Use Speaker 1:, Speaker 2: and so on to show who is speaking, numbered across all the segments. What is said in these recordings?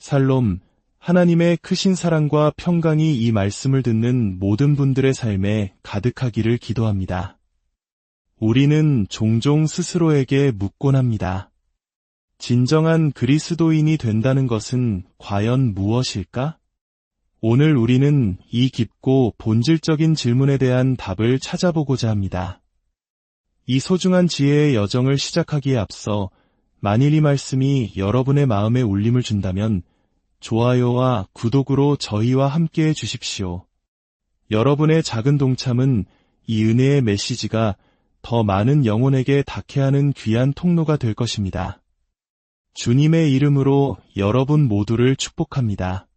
Speaker 1: 살롬, 하나님의 크신 사랑과 평강이 이 말씀을 듣는 모든 분들의 삶에 가득하기를 기도합니다. 우리는 종종 스스로에게 묻곤 합니다. 진정한 그리스도인이 된다는 것은 과연 무엇일까? 오늘 우리는 이 깊고 본질적인 질문에 대한 답을 찾아보고자 합니다. 이 소중한 지혜의 여정을 시작하기에 앞서 만일 이 말씀이 여러분의 마음에 울림을 준다면 좋아요와 구독으로 저희와 함께해 주십시오. 여러분의 작은 동참은 이 은혜의 메시지가 더 많은 영혼에게 닿게 하는 귀한 통로가 될 것입니다. 주님의 이름으로 여러분 모두를 축복합니다.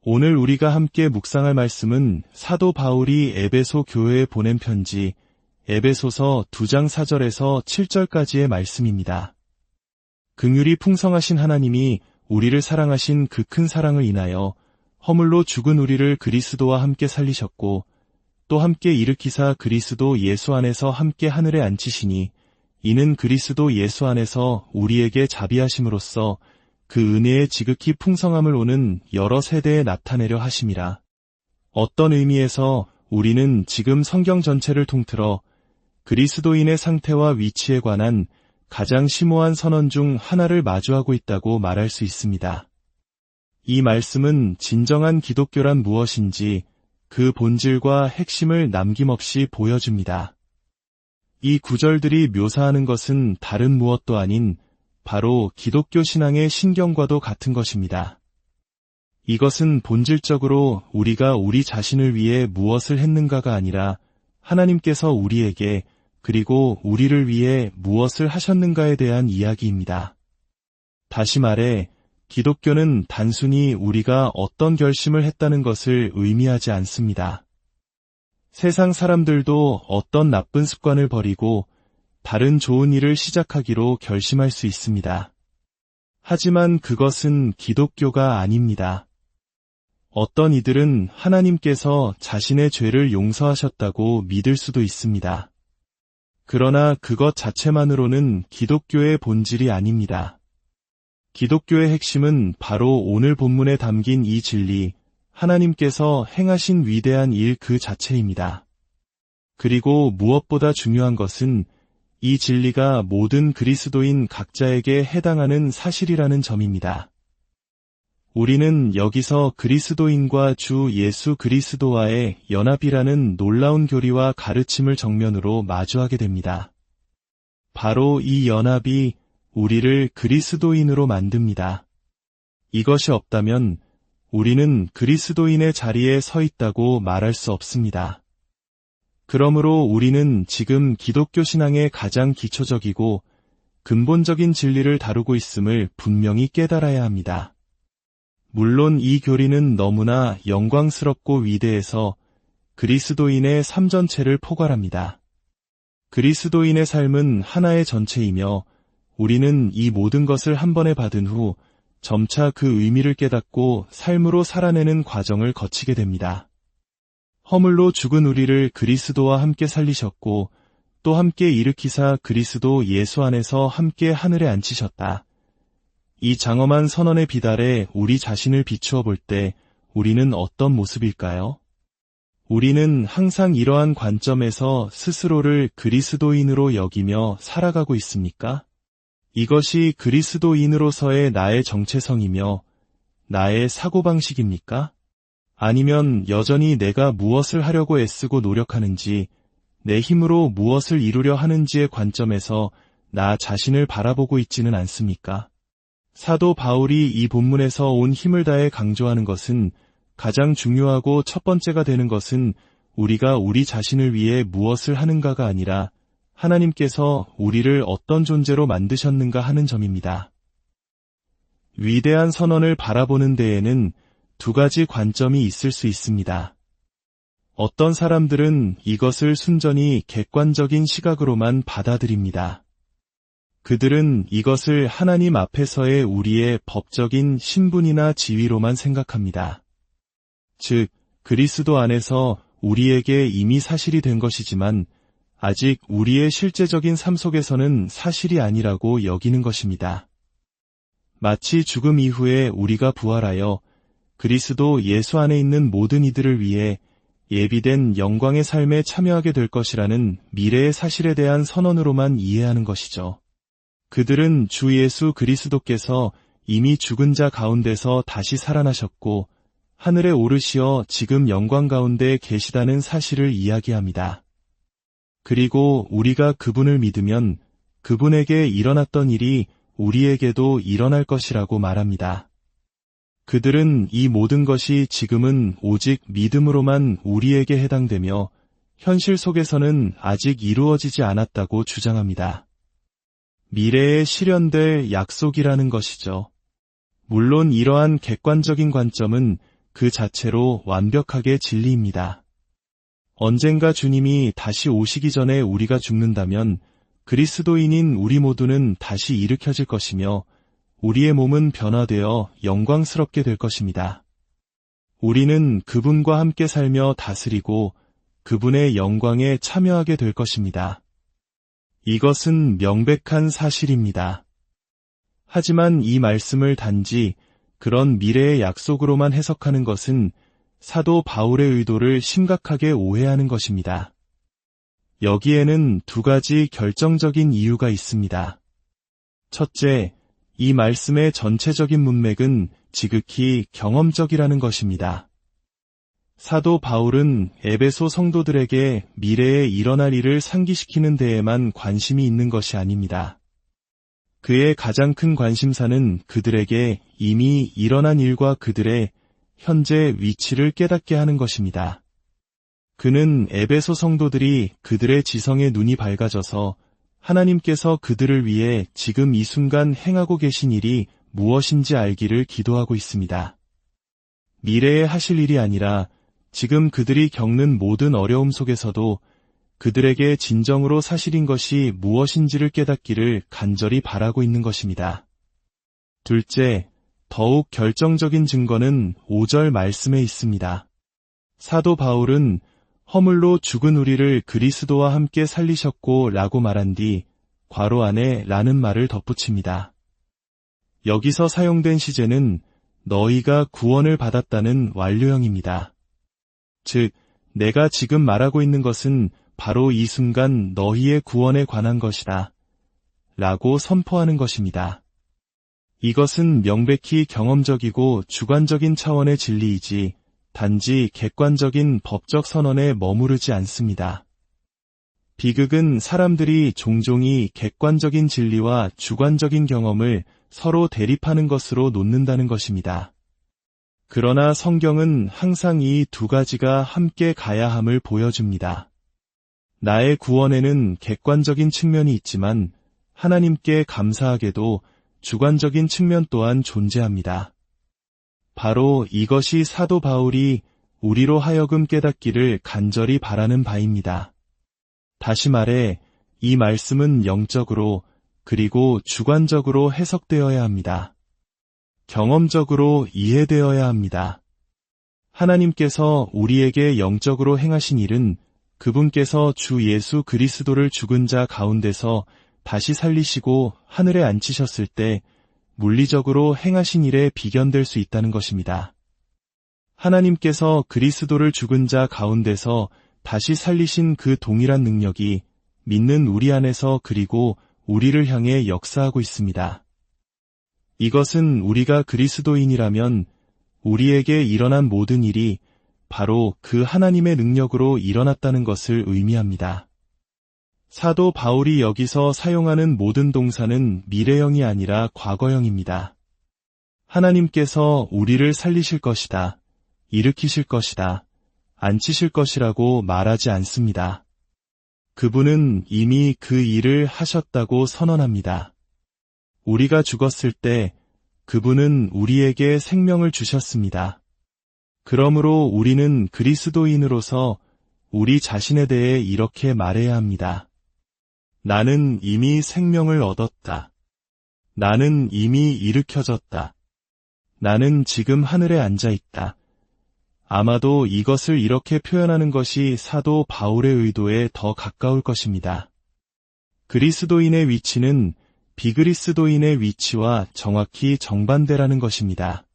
Speaker 1: 오늘 우리가 함께 묵상할 말씀은 사도 바울이 에베소 교회에 보낸 편지 에베소서 2장 4절에서 7절까지의 말씀입니다. 긍휼이 풍성하신 하나님이 우리를 사랑하신 그 큰 사랑을 인하여 허물로 죽은 우리를 그리스도와 함께 살리셨고 또 함께 일으키사 그리스도 예수 안에서 함께 하늘에 앉히시니 이는 그리스도 예수 안에서 우리에게 자비하심으로써 그 은혜의 지극히 풍성함을 오는 여러 세대에 나타내려 하심이라. 어떤 의미에서 우리는 지금 성경 전체를 통틀어 그리스도인의 상태와 위치에 관한 가장 심오한 선언 중 하나를 마주하고 있다고 말할 수 있습니다. 이 말씀은 진정한 기독교란 무엇인지 그 본질과 핵심을 남김없이 보여줍니다. 이 구절들이 묘사하는 것은 다른 무엇도 아닌 바로 기독교 신앙의 신경과도 같은 것입니다. 이것은 본질적으로 우리가 우리 자신을 위해 무엇을 했는가가 아니라 하나님께서 우리에게 그리고 우리를 위해 무엇을 하셨는가에 대한 이야기입니다. 다시 말해, 기독교는 단순히 우리가 어떤 결심을 했다는 것을 의미하지 않습니다. 세상 사람들도 어떤 나쁜 습관을 버리고 다른 좋은 일을 시작하기로 결심할 수 있습니다. 하지만 그것은 기독교가 아닙니다. 어떤 이들은 하나님께서 자신의 죄를 용서하셨다고 믿을 수도 있습니다. 그러나 그것 자체만으로는 기독교의 본질이 아닙니다. 기독교의 핵심은 바로 오늘 본문에 담긴 이 진리, 하나님께서 행하신 위대한 일 그 자체입니다. 그리고 무엇보다 중요한 것은 이 진리가 모든 그리스도인 각자에게 해당하는 사실이라는 점입니다. 우리는 여기서 그리스도인과 주 예수 그리스도와의 연합이라는 놀라운 교리와 가르침을 정면으로 마주하게 됩니다. 바로 이 연합이 우리를 그리스도인으로 만듭니다. 이것이 없다면 우리는 그리스도인의 자리에 서 있다고 말할 수 없습니다. 그러므로 우리는 지금 기독교 신앙의 가장 기초적이고 근본적인 진리를 다루고 있음을 분명히 깨달아야 합니다. 물론 이 교리는 너무나 영광스럽고 위대해서 그리스도인의 삶 전체를 포괄합니다. 그리스도인의 삶은 하나의 전체이며 우리는 이 모든 것을 한 번에 받은 후 점차 그 의미를 깨닫고 삶으로 살아내는 과정을 거치게 됩니다. 허물로 죽은 우리를 그리스도와 함께 살리셨고 또 함께 일으키사 그리스도 예수 안에서 함께 하늘에 앉히셨다. 이 장엄한 선언의 비달에 우리 자신을 비추어 볼 때 우리는 어떤 모습일까요? 우리는 항상 이러한 관점에서 스스로를 그리스도인으로 여기며 살아가고 있습니까? 이것이 그리스도인으로서의 나의 정체성이며 나의 사고방식입니까? 아니면 여전히 내가 무엇을 하려고 애쓰고 노력하는지, 내 힘으로 무엇을 이루려 하는지의 관점에서 나 자신을 바라보고 있지는 않습니까? 사도 바울이 이 본문에서 온 힘을 다해 강조하는 것은 가장 중요하고 첫 번째가 되는 것은 우리가 우리 자신을 위해 무엇을 하는가가 아니라 하나님께서 우리를 어떤 존재로 만드셨는가 하는 점입니다. 위대한 선언을 바라보는 데에는 두 가지 관점이 있을 수 있습니다. 어떤 사람들은 이것을 순전히 객관적인 시각으로만 받아들입니다. 그들은 이것을 하나님 앞에서의 우리의 법적인 신분이나 지위로만 생각합니다. 즉, 그리스도 안에서 우리에게 이미 사실이 된 것이지만 아직 우리의 실제적인 삶 속에서는 사실이 아니라고 여기는 것입니다. 마치 죽음 이후에 우리가 부활하여 그리스도 예수 안에 있는 모든 이들을 위해 예비된 영광의 삶에 참여하게 될 것이라는 미래의 사실에 대한 선언으로만 이해하는 것이죠. 그들은 주 예수 그리스도께서 이미 죽은 자 가운데서 다시 살아나셨고 하늘에 오르시어 지금 영광 가운데 계시다는 사실을 이야기합니다. 그리고 우리가 그분을 믿으면 그분에게 일어났던 일이 우리에게도 일어날 것이라고 말합니다. 그들은 이 모든 것이 지금은 오직 믿음으로만 우리에게 해당되며 현실 속에서는 아직 이루어지지 않았다고 주장합니다. 미래에 실현될 약속이라는 것이죠. 물론 이러한 객관적인 관점은 그 자체로 완벽하게 진리입니다. 언젠가 주님이 다시 오시기 전에 우리가 죽는다면 그리스도인인 우리 모두는 다시 일으켜질 것이며 우리의 몸은 변화되어 영광스럽게 될 것입니다. 우리는 그분과 함께 살며 다스리고 그분의 영광에 참여하게 될 것입니다. 이것은 명백한 사실입니다. 하지만 이 말씀을 단지 그런 미래의 약속으로만 해석하는 것은 사도 바울의 의도를 심각하게 오해하는 것입니다. 여기에는 두 가지 결정적인 이유가 있습니다. 첫째, 이 말씀의 전체적인 문맥은 지극히 경험적이라는 것입니다. 사도 바울은 에베소 성도들에게 미래에 일어날 일을 상기시키는 데에만 관심이 있는 것이 아닙니다. 그의 가장 큰 관심사는 그들에게 이미 일어난 일과 그들의 현재 위치를 깨닫게 하는 것입니다. 그는 에베소 성도들이 그들의 지성의 눈이 밝아져서 하나님께서 그들을 위해 지금 이 순간 행하고 계신 일이 무엇인지 알기를 기도하고 있습니다. 미래에 하실 일이 아니라 지금 그들이 겪는 모든 어려움 속에서도 그들에게 진정으로 사실인 것이 무엇인지를 깨닫기를 간절히 바라고 있는 것입니다. 둘째, 더욱 결정적인 증거는 5절 말씀에 있습니다. 사도 바울은 허물로 죽은 우리를 그리스도와 함께 살리셨고 라고 말한 뒤 괄호 안에 라는 말을 덧붙입니다. 여기서 사용된 시제는 너희가 구원을 받았다는 완료형입니다. 즉, 내가 지금 말하고 있는 것은 바로 이 순간 너희의 구원에 관한 것이다 라고 선포하는 것입니다. 이것은 명백히 경험적이고 주관적인 차원의 진리이지 단지 객관적인 법적 선언에 머무르지 않습니다. 비극은 사람들이 종종 이 객관적인 진리와 주관적인 경험을 서로 대립하는 것으로 놓는다는 것입니다. 그러나 성경은 항상 이 두 가지가 함께 가야 함을 보여줍니다. 나의 구원에는 객관적인 측면이 있지만 하나님께 감사하게도 주관적인 측면 또한 존재합니다. 바로 이것이 사도 바울이 우리로 하여금 깨닫기를 간절히 바라는 바입니다. 다시 말해, 이 말씀은 영적으로 그리고 주관적으로 해석되어야 합니다. 경험적으로 이해되어야 합니다. 하나님께서 우리에게 영적으로 행하신 일은 그분께서 주 예수 그리스도를 죽은 자 가운데서 다시 살리시고 하늘에 앉히셨을 때 물리적으로 행하신 일에 비견될 수 있다는 것입니다. 하나님께서 그리스도를 죽은 자 가운데서 다시 살리신 그 동일한 능력이 믿는 우리 안에서 그리고 우리를 향해 역사하고 있습니다. 이것은 우리가 그리스도인이라면 우리에게 일어난 모든 일이 바로 그 하나님의 능력으로 일어났다는 것을 의미합니다. 사도 바울이 여기서 사용하는 모든 동사는 미래형이 아니라 과거형입니다. 하나님께서 우리를 살리실 것이다, 일으키실 것이다, 앉히실 것이라고 말하지 않습니다. 그분은 이미 그 일을 하셨다고 선언합니다. 우리가 죽었을 때 그분은 우리에게 생명을 주셨습니다. 그러므로 우리는 그리스도인으로서 우리 자신에 대해 이렇게 말해야 합니다. 나는 이미 생명을 얻었다. 나는 이미 일으켜졌다. 나는 지금 하늘에 앉아 있다. 아마도 이것을 이렇게 표현하는 것이 사도 바울의 의도에 더 가까울 것입니다. 그리스도인의 위치는 비그리스도인의 위치와 정확히 정반대라는 것입니다.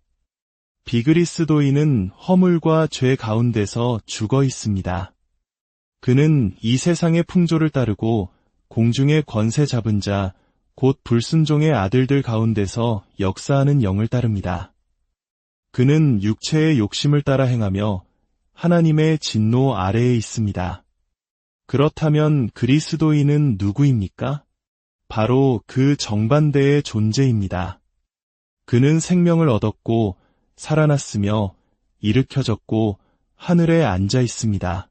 Speaker 1: 비그리스도인은 허물과 죄 가운데서 죽어 있습니다. 그는 이 세상의 풍조를 따르고 공중의 권세 잡은 자, 곧 불순종의 아들들 가운데서 역사하는 영을 따릅니다. 그는 육체의 욕심을 따라 행하며 하나님의 진노 아래에 있습니다. 그렇다면 그리스도인은 누구입니까? 바로 그 정반대의 존재입니다. 그는 생명을 얻었고 살아났으며 일으켜졌고 하늘에 앉아 있습니다.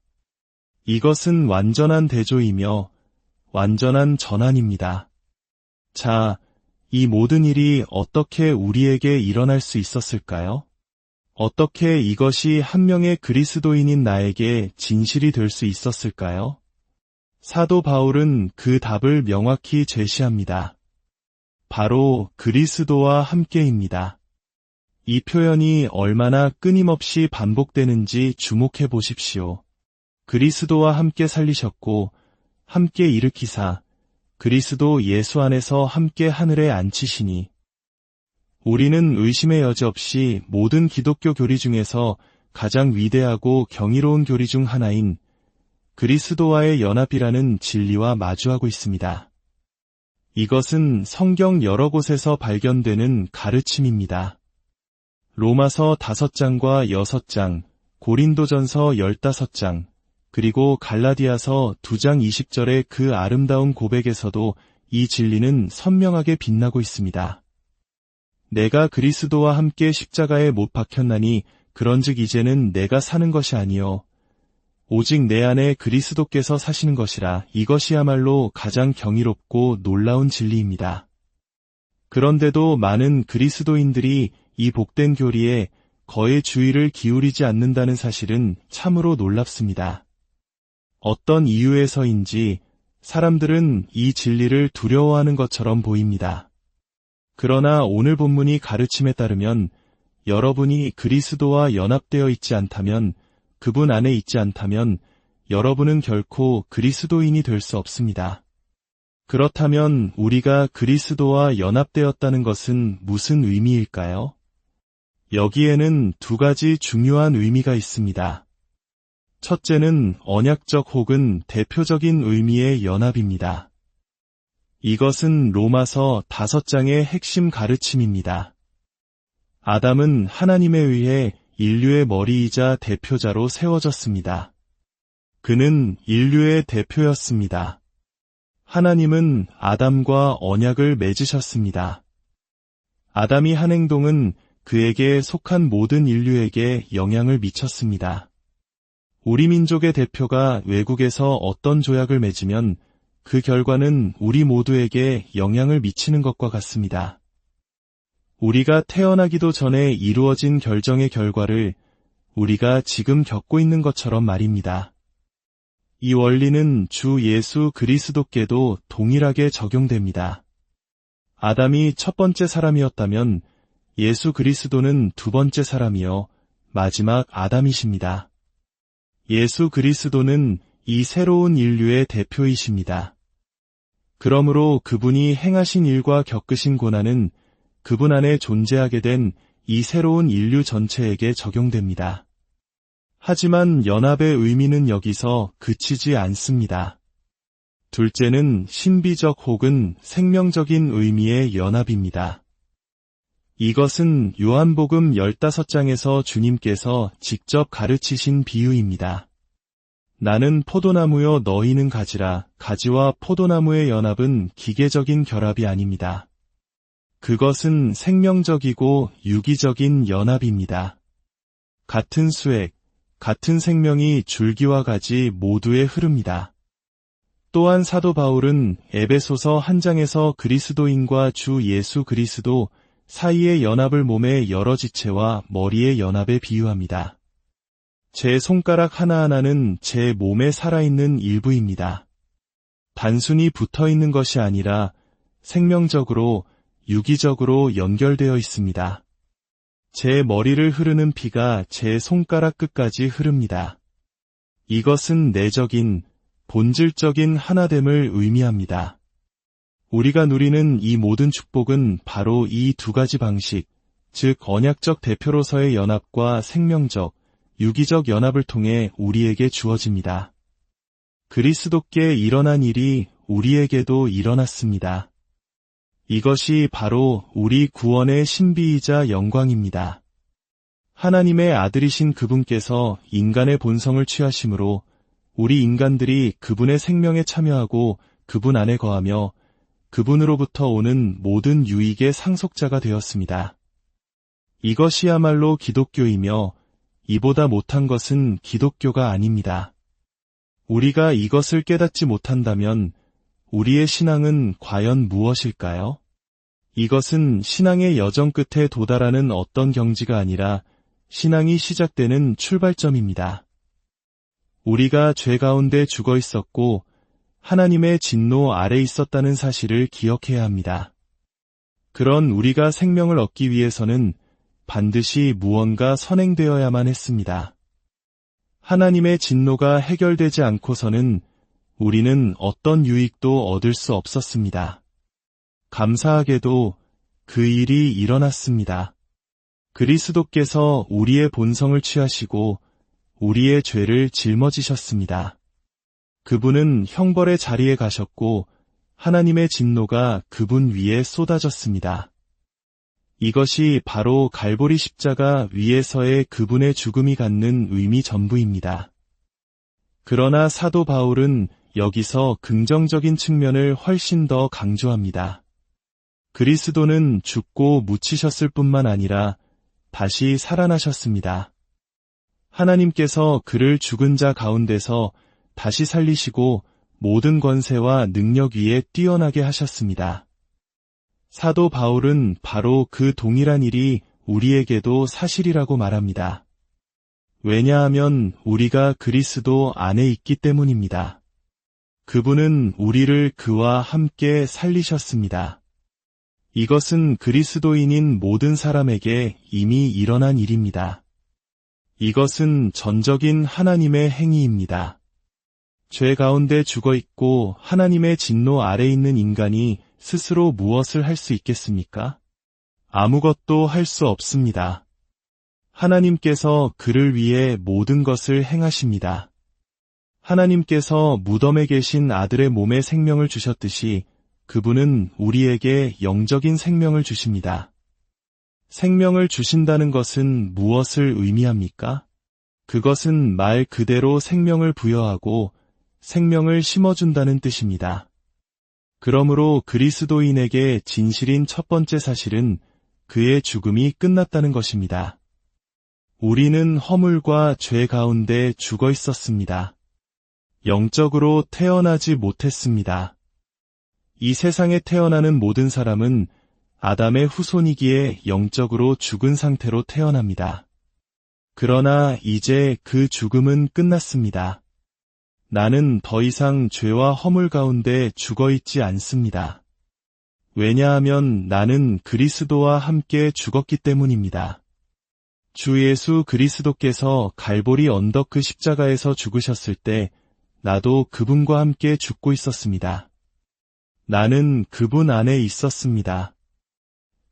Speaker 1: 이것은 완전한 대조이며 완전한 전환입니다. 자, 이 모든 일이 어떻게 우리에게 일어날 수 있었을까요? 어떻게 이것이 한 명의 그리스도인인 나에게 진실이 될 수 있었을까요? 사도 바울은 그 답을 명확히 제시합니다. 바로 그리스도와 함께입니다. 이 표현이 얼마나 끊임없이 반복되는지 주목해 보십시오. 그리스도와 함께 살리셨고 함께 일으키사 그리스도 예수 안에서 함께 하늘에 앉히시니. 우리는 의심의 여지 없이 모든 기독교 교리 중에서 가장 위대하고 경이로운 교리 중 하나인 그리스도와의 연합이라는 진리와 마주하고 있습니다. 이것은 성경 여러 곳에서 발견되는 가르침입니다. 로마서 5장과 6장, 고린도전서 15장, 그리고 갈라디아서 2장 20절의 그 아름다운 고백에서도 이 진리는 선명하게 빛나고 있습니다. 내가 그리스도와 함께 십자가에 못 박혔나니 그런즉 이제는 내가 사는 것이 아니요 오직 내 안에 그리스도께서 사시는 것이라. 이것이야말로 가장 경이롭고 놀라운 진리입니다. 그런데도 많은 그리스도인들이 이 복된 교리에 거의 주의를 기울이지 않는다는 사실은 참으로 놀랍습니다. 어떤 이유에서인지 사람들은 이 진리를 두려워하는 것처럼 보입니다. 그러나 오늘 본문이 가르침에 따르면 여러분이 그리스도와 연합되어 있지 않다면, 그분 안에 있지 않다면 여러분은 결코 그리스도인이 될 수 없습니다. 그렇다면 우리가 그리스도와 연합되었다는 것은 무슨 의미일까요? 여기에는 두 가지 중요한 의미가 있습니다. 첫째는 언약적 혹은 대표적인 의미의 연합입니다. 이것은 로마서 5장의 핵심 가르침입니다. 아담은 하나님에 의해 인류의 머리이자 대표자로 세워졌습니다. 그는 인류의 대표였습니다. 하나님은 아담과 언약을 맺으셨습니다. 아담이 한 행동은 그에게 속한 모든 인류에게 영향을 미쳤습니다. 우리 민족의 대표가 외국에서 어떤 조약을 맺으면 그 결과는 우리 모두에게 영향을 미치는 것과 같습니다. 우리가 태어나기도 전에 이루어진 결정의 결과를 우리가 지금 겪고 있는 것처럼 말입니다. 이 원리는 주 예수 그리스도께도 동일하게 적용됩니다. 아담이 첫 번째 사람이었다면 예수 그리스도는 두 번째 사람이요 마지막 아담이십니다. 예수 그리스도는 이 새로운 인류의 대표이십니다. 그러므로 그분이 행하신 일과 겪으신 고난은 그분 안에 존재하게 된 이 새로운 인류 전체에게 적용됩니다. 하지만 연합의 의미는 여기서 그치지 않습니다. 둘째는 신비적 혹은 생명적인 의미의 연합입니다. 이것은 요한복음 15장에서 주님께서 직접 가르치신 비유입니다. 나는 포도나무요 너희는 가지라. 가지와 포도나무의 연합은 기계적인 결합이 아닙니다. 그것은 생명적이고 유기적인 연합입니다. 같은 수액, 같은 생명이 줄기와 가지 모두에 흐릅니다. 또한 사도 바울은 에베소서 1장에서 그리스도인과 주 예수 그리스도 사이의 연합을 몸의 여러 지체와 머리의 연합에 비유합니다. 제 손가락 하나하나는 제 몸에 살아있는 일부입니다. 단순히 붙어있는 것이 아니라 생명적으로, 유기적으로 연결되어 있습니다. 제 머리를 흐르는 피가 제 손가락 끝까지 흐릅니다. 이것은 내적인, 본질적인 하나됨을 의미합니다. 우리가 누리는 이 모든 축복은 바로 이 두 가지 방식, 즉 언약적 대표로서의 연합과 생명적, 유기적 연합을 통해 우리에게 주어집니다. 그리스도께 일어난 일이 우리에게도 일어났습니다. 이것이 바로 우리 구원의 신비이자 영광입니다. 하나님의 아들이신 그분께서 인간의 본성을 취하심으로 우리 인간들이 그분의 생명에 참여하고 그분 안에 거하며 그분으로부터 오는 모든 유익의 상속자가 되었습니다. 이것이야말로 기독교이며 이보다 못한 것은 기독교가 아닙니다. 우리가 이것을 깨닫지 못한다면 우리의 신앙은 과연 무엇일까요? 이것은 신앙의 여정 끝에 도달하는 어떤 경지가 아니라 신앙이 시작되는 출발점입니다. 우리가 죄 가운데 죽어 있었고 하나님의 진노 아래 있었다는 사실을 기억해야 합니다. 그런 우리가 생명을 얻기 위해서는 반드시 무언가 선행되어야만 했습니다. 하나님의 진노가 해결되지 않고서는 우리는 어떤 유익도 얻을 수 없었습니다. 감사하게도 그 일이 일어났습니다. 그리스도께서 우리의 본성을 취하시고 우리의 죄를 짊어지셨습니다. 그분은 형벌의 자리에 가셨고 하나님의 진노가 그분 위에 쏟아졌습니다. 이것이 바로 갈보리 십자가 위에서의 그분의 죽음이 갖는 의미 전부입니다. 그러나 사도 바울은 여기서 긍정적인 측면을 훨씬 더 강조합니다. 그리스도는 죽고 묻히셨을 뿐만 아니라 다시 살아나셨습니다. 하나님께서 그를 죽은 자 가운데서 다시 살리시고 모든 권세와 능력 위에 뛰어나게 하셨습니다. 사도 바울은 바로 그 동일한 일이 우리에게도 사실이라고 말합니다. 왜냐하면 우리가 그리스도 안에 있기 때문입니다. 그분은 우리를 그와 함께 살리셨습니다. 이것은 그리스도인인 모든 사람에게 이미 일어난 일입니다. 이것은 전적인 하나님의 행위입니다. 죄 가운데 죽어 있고 하나님의 진노 아래 있는 인간이 스스로 무엇을 할 수 있겠습니까? 아무것도 할 수 없습니다. 하나님께서 그를 위해 모든 것을 행하십니다. 하나님께서 무덤에 계신 아들의 몸에 생명을 주셨듯이 그분은 우리에게 영적인 생명을 주십니다. 생명을 주신다는 것은 무엇을 의미합니까? 그것은 말 그대로 생명을 부여하고 생명을 심어준다는 뜻입니다. 그러므로 그리스도인에게 진실인 첫 번째 사실은 그의 죽음이 끝났다는 것입니다. 우리는 허물과 죄 가운데 죽어 있었습니다. 영적으로 태어나지 못했습니다. 이 세상에 태어나는 모든 사람은 아담의 후손이기에 영적으로 죽은 상태로 태어납니다. 그러나 이제 그 죽음은 끝났습니다. 나는 더 이상 죄와 허물 가운데 죽어 있지 않습니다. 왜냐하면 나는 그리스도와 함께 죽었기 때문입니다. 주 예수 그리스도께서 갈보리 언덕 그 십자가에서 죽으셨을 때 나도 그분과 함께 죽고 있었습니다. 나는 그분 안에 있었습니다.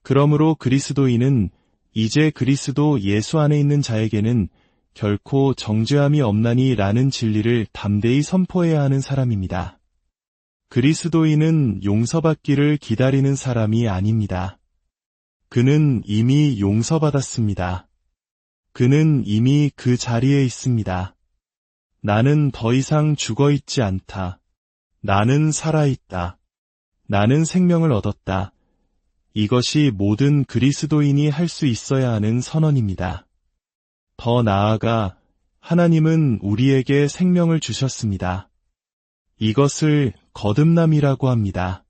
Speaker 1: 그러므로 그리스도인은 이제 그리스도 예수 안에 있는 자에게는 결코 정죄함이 없나니 라는 진리를 담대히 선포해야 하는 사람입니다. 그리스도인은 용서받기를 기다리는 사람이 아닙니다. 그는 이미 용서받았습니다. 그는 이미 그 자리에 있습니다. 나는 더 이상 죽어 있지 않다. 나는 살아있다. 나는 생명을 얻었다. 이것이 모든 그리스도인이 할 수 있어야 하는 선언입니다. 더 나아가 하나님은 우리에게 생명을 주셨습니다. 이것을 거듭남이라고 합니다.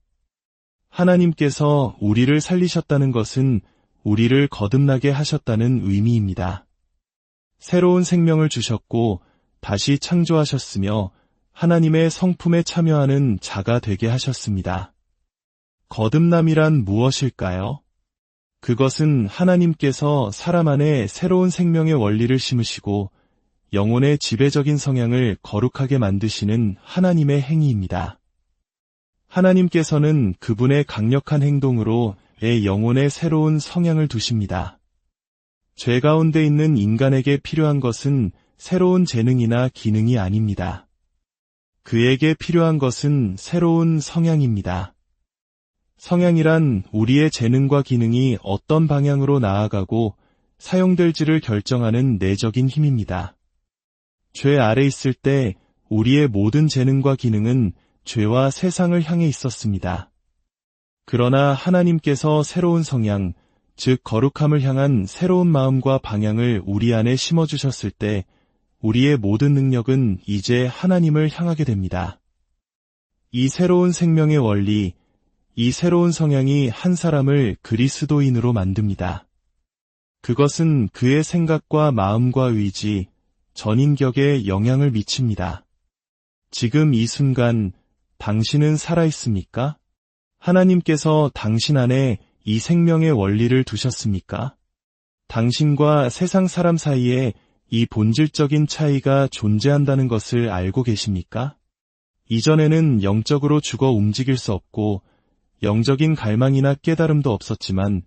Speaker 1: 하나님께서 우리를 살리셨다는 것은 우리를 거듭나게 하셨다는 의미입니다. 새로운 생명을 주셨고 다시 창조하셨으며 하나님의 성품에 참여하는 자가 되게 하셨습니다. 거듭남이란 무엇일까요? 그것은 하나님께서 사람 안에 새로운 생명의 원리를 심으시고 영혼의 지배적인 성향을 거룩하게 만드시는 하나님의 행위입니다. 하나님께서는 그분의 강력한 행동으로 내 영혼에 새로운 성향을 두십니다. 죄 가운데 있는 인간에게 필요한 것은 새로운 재능이나 기능이 아닙니다. 그에게 필요한 것은 새로운 성향입니다. 성향이란 우리의 재능과 기능이 어떤 방향으로 나아가고 사용될지를 결정하는 내적인 힘입니다. 죄 아래 있을 때 우리의 모든 재능과 기능은 죄와 세상을 향해 있었습니다. 그러나 하나님께서 새로운 성향, 즉 거룩함을 향한 새로운 마음과 방향을 우리 안에 심어주셨을 때 우리의 모든 능력은 이제 하나님을 향하게 됩니다. 이 새로운 생명의 원리, 이 새로운 성향이 한 사람을 그리스도인으로 만듭니다. 그것은 그의 생각과 마음과 의지, 전인격에 영향을 미칩니다. 지금 이 순간 당신은 살아있습니까? 하나님께서 당신 안에 이 생명의 원리를 두셨습니까? 당신과 세상 사람 사이에 이 본질적인 차이가 존재한다는 것을 알고 계십니까? 이전에는 영적으로 죽어 움직일 수 없고 영적인 갈망이나 깨달음도 없었지만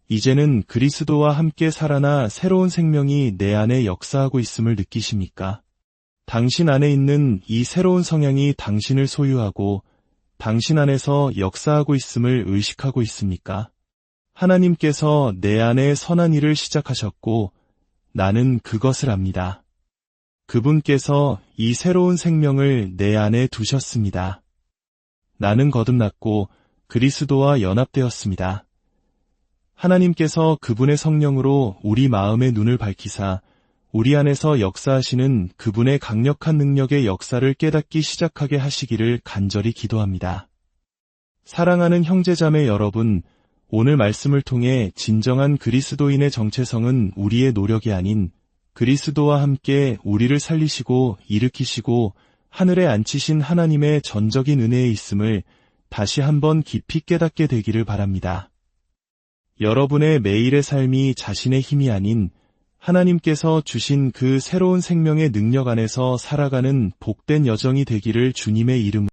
Speaker 1: 이제는 그리스도와 함께 살아나 새로운 생명이 내 안에 역사하고 있음을 느끼십니까? 당신 안에 있는 이 새로운 성향이 당신을 소유하고 당신 안에서 역사하고 있음을 의식하고 있습니까? 하나님께서 내 안에 선한 일을 시작하셨고 나는 그것을 압니다. 그분께서 이 새로운 생명을 내 안에 두셨습니다. 나는 거듭났고 그리스도와 연합되었습니다. 하나님께서 그분의 성령으로 우리 마음의 눈을 밝히사 우리 안에서 역사하시는 그분의 강력한 능력의 역사를 깨닫기 시작하게 하시기를 간절히 기도합니다. 사랑하는 형제자매 여러분, 오늘 말씀을 통해 진정한 그리스도인의 정체성은 우리의 노력이 아닌 그리스도와 함께 우리를 살리시고 일으키시고 하늘에 앉히신 하나님의 전적인 은혜에 있음을 다시 한번 깊이 깨닫게 되기를 바랍니다. 여러분의 매일의 삶이 자신의 힘이 아닌 하나님께서 주신 그 새로운 생명의 능력 안에서 살아가는 복된 여정이 되기를 주님의 이름으로